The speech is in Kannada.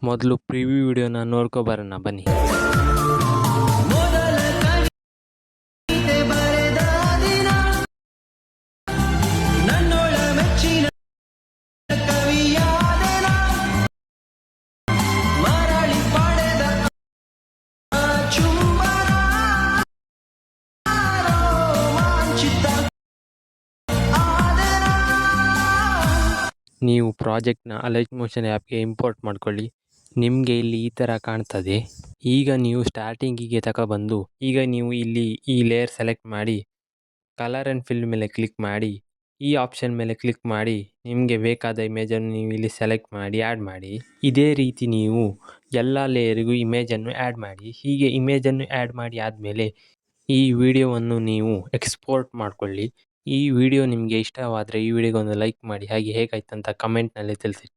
ಮೊದಲು ಪ್ರಿವ್ಯೂ ವಿಡಿಯೋನ ನೋಡ್ಕೊಬರೋಣ ಬನ್ನಿ. ನೀವು ಪ್ರಾಜೆಕ್ಟ್ನ ಅಲೈಟ್ ಮೋಷನ್ ಆ್ಯಪ್ಗೆ ಇಂಪೋರ್ಟ್ ಮಾಡ್ಕೊಳ್ಳಿ. ನಿಮಗೆ ಇಲ್ಲಿ ಈ ಥರ ಕಾಣ್ತದೆ. ಈಗ ನೀವು ಸ್ಟಾರ್ಟಿಂಗಿಗೆ ತಗೊಬಂದು ಈಗ ನೀವು ಇಲ್ಲಿ ಈ ಲೇಯರ್ ಸೆಲೆಕ್ಟ್ ಮಾಡಿ ಕಲರ್ ಆ್ಯಂಡ್ ಫಿಲ್ ಮೇಲೆ ಕ್ಲಿಕ್ ಮಾಡಿ ಈ ಆಪ್ಷನ್ ಮೇಲೆ ಕ್ಲಿಕ್ ಮಾಡಿ ನಿಮಗೆ ಬೇಕಾದ ಇಮೇಜನ್ನು ನೀವು ಇಲ್ಲಿ ಸೆಲೆಕ್ಟ್ ಮಾಡಿ ಆ್ಯಡ್ ಮಾಡಿ. ಇದೇ ರೀತಿ ನೀವು ಎಲ್ಲ ಲೇಯರಿಗೂ ಇಮೇಜನ್ನು ಆ್ಯಡ್ ಮಾಡಿ. ಹೀಗೆ ಇಮೇಜನ್ನು ಆ್ಯಡ್ ಮಾಡಿ ಆದಮೇಲೆ ಈ ವಿಡಿಯೋವನ್ನು ನೀವು ಎಕ್ಸ್ಪೋರ್ಟ್ ಮಾಡಿಕೊಳ್ಳಿ. ಈ ವಿಡಿಯೋ ನಿಮಗೆ ಇಷ್ಟವಾದರೆ ಈ ವಿಡಿಯೋಗೊಂದು ಲೈಕ್ ಮಾಡಿ, ಹಾಗೆ ಹೇಗಾಯ್ತು ಅಂತ ಕಮೆಂಟ್ನಲ್ಲಿ ತಿಳಿಸಿ.